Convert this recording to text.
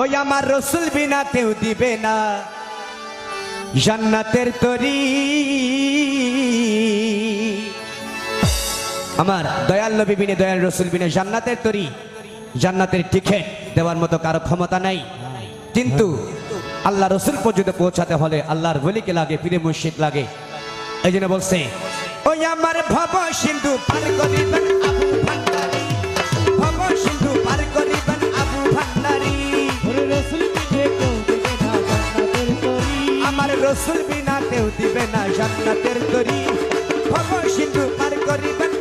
ওই আমার রসুল বিনা কেউ দিবে না জান্নাতের তরি। আমার দয়াল নবী বিনে দয়াল রসুল বিনে জান্নাতের তরি, জান্নাতের টিকিট দেওয়ার মতো কারো ক্ষমতা নাই। কিন্তু আল্লাহ রসুল পর্যন্ত পৌঁছাতে হলে আল্লাহর ওলিকে লাগে, পীরে মুর্শিদ লাগে। এই জন্য বলছে ওই আমার ভব সিন্ধু পার করিবেন আবু ভান্ডারী, ভব সিন্ধু পার করিবেন আবু ভান্ডারী। আমার রসুল বিনা কেউ দিবে না জান্নাতের তরি, ভব সিন্ধু পার করিবেন